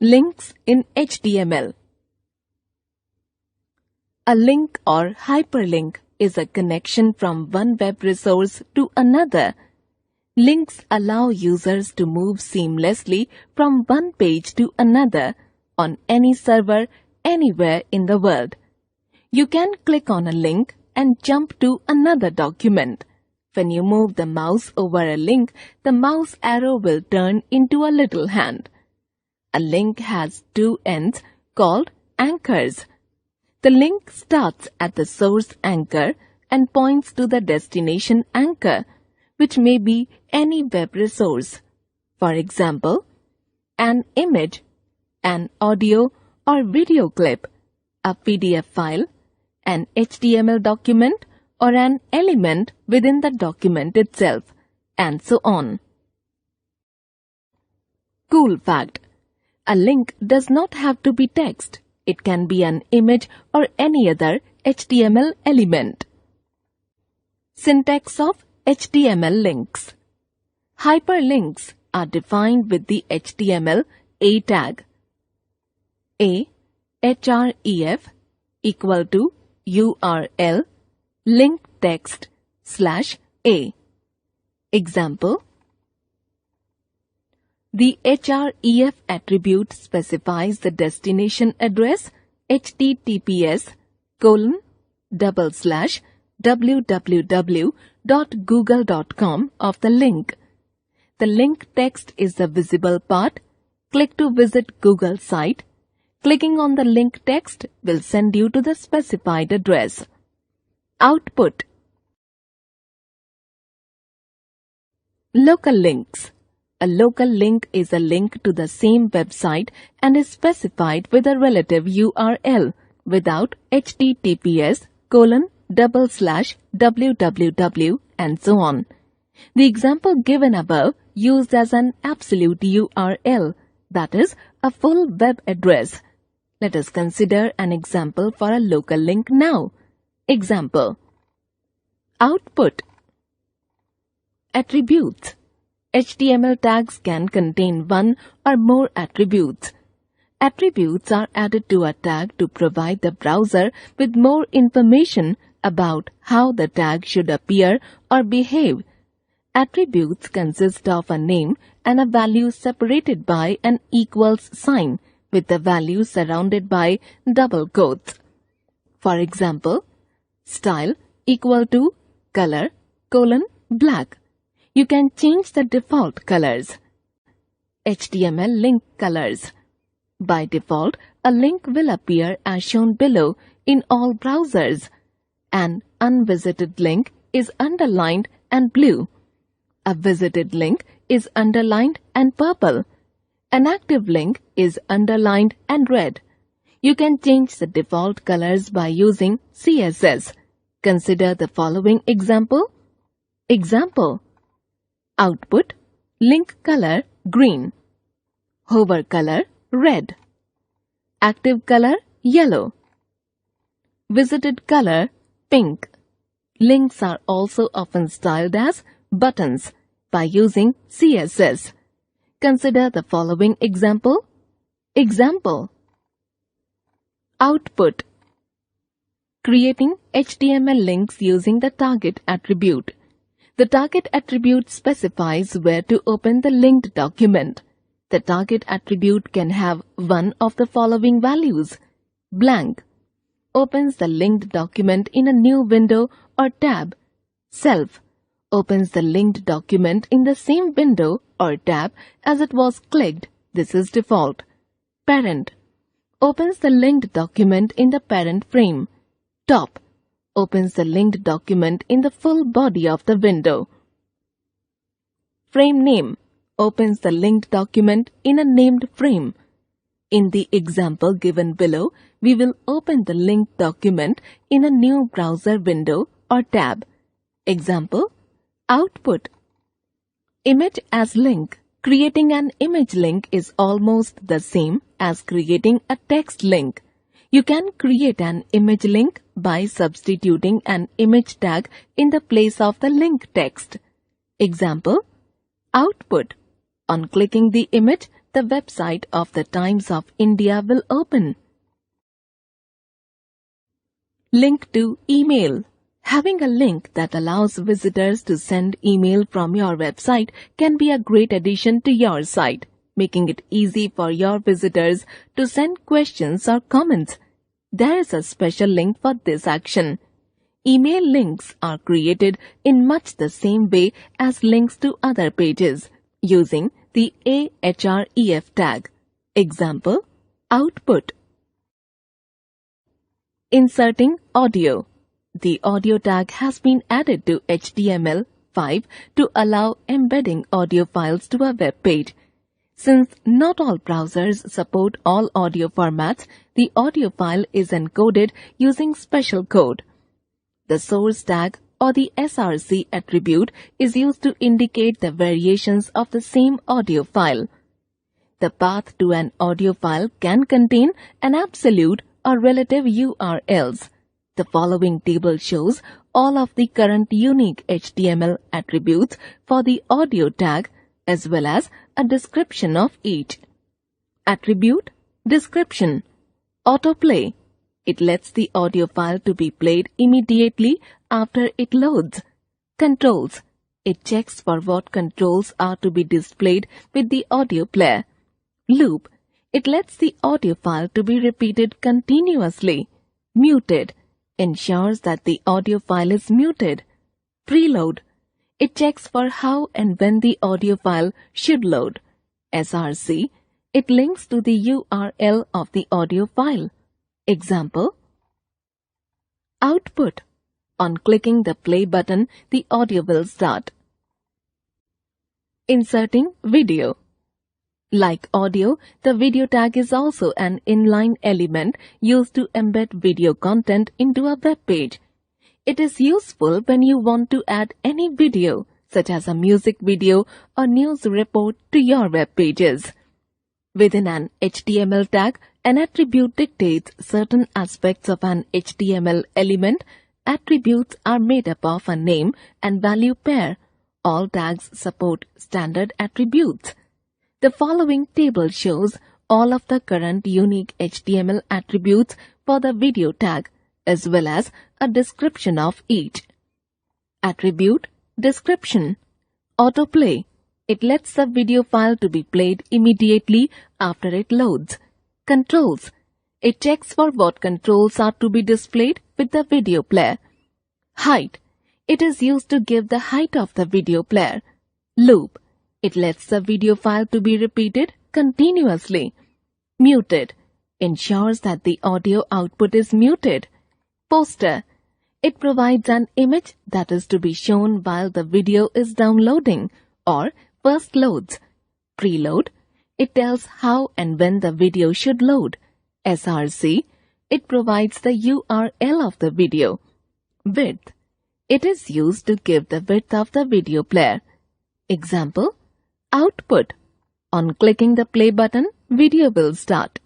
Links in HTML. A link or hyperlink is a connection from one web resource to another. Links allow users to move seamlessly from one page to another on any server anywhere in the world. You can click on a link and jump to another document. When you move the mouse over a link, the mouse arrow will turn into a little hand. A link has two ends called anchors. The link starts at the source anchor and points to the destination anchor, which may be any web resource. For example, an image, an audio or video clip, a PDF file, an HTML document, or an element within the document itself, and so on. Cool fact: a link does not have to be text. It can be an image or any other HTML element. Syntax of HTML links. Hyperlinks are defined with the HTML A tag. A href equal to URL link text /A. Example: the href attribute specifies the destination address https://www.google.com of the link. The link text is the visible part. Click to visit Google site. Clicking on the link text will send you to the specified address. Output. Local links. A local link is a link to the same website and is specified with a relative URL without https://www and so on. The example given above used as an absolute URL, that is, a full web address. Let us consider an example for a local link now. Example: output. Attributes. HTML tags can contain one or more attributes. Attributes are added to a tag to provide the browser with more information about how the tag should appear or behave. Attributes consist of a name and a value separated by an equals sign, with the value surrounded by double quotes. For example, style equal to color : black. You can change the default colors. HTML link colors. By default, a link will appear as shown below in all browsers. An unvisited link is underlined and blue. A visited link is underlined and purple. An active link is underlined and red. You can change the default colors by using CSS. Consider the following example. Example: output, link color green, hover color red, active color yellow, visited color pink. Links are also often styled as buttons by using CSS. Consider the following example. Example: output, creating HTML links using the target attribute. The target attribute specifies where to open the linked document. The target attribute can have one of the following values. Blank opens the linked document in a new window or tab. Self opens the linked document in the same window or tab as it was clicked. This is default. Parent opens the linked document in the parent frame. Top opens the linked document in the full body of the window. Frame name opens the linked document in a named frame. In the example given below, we will open the linked document in a new browser window or tab. Example: output, image as link. Creating an image link is almost the same as creating a text link. You can create an image link by substituting an image tag in the place of the link text. Example: output, on clicking the image, the website of the Times of India will open. Link to email. Having a link that allows visitors to send email from your website can be a great addition to your site, making it easy for your visitors to send questions or comments. There is a special link for this action. Email links are created in much the same way as links to other pages, using the ahref tag. Example, output. Inserting audio. The audio tag has been added to HTML5 to allow embedding audio files to a web page. Since not all browsers support all audio formats, the audio file is encoded using special code. The source tag or the src attribute is used to indicate the variations of the same audio file. The path to an audio file can contain an absolute or relative URLs. The following table shows all of the current unique HTML attributes for the audio tag as well as a description of each. Attribute, description. Autoplay. It lets the audio file to be played immediately after it loads. Controls. It checks for what controls are to be displayed with the audio player. Loop. It lets the audio file to be repeated continuously. Muted. Ensures that the audio file is muted. Preload. It checks for how and when the audio file should load. src. It links to the URL of the audio file. Example. Output. On clicking the play button, the audio will start. Inserting video. Like audio, the video tag is also an inline element used to embed video content into a web page. It is useful when you want to add any video, such as a music video or news report, to your web pages. Within an HTML tag, an attribute dictates certain aspects of an HTML element. Attributes are made up of a name and value pair. All tags support standard attributes. The following table shows all of the current unique HTML attributes for the video tag, as well as a description of each. Attribute, description. Autoplay. It lets the video file to be played immediately after it loads. Controls. It checks for what controls are to be displayed with the video player. Height. It is used to give the height of the video player. Loop. It lets the video file to be repeated continuously. Muted. Ensures that the audio output is muted. Poster. It provides an image that is to be shown while the video is downloading or first loads. Preload. It tells how and when the video should load. src. It provides the URL of the video. Width. It is used to give the width of the video player. Example. Output. On clicking the play button, video will start.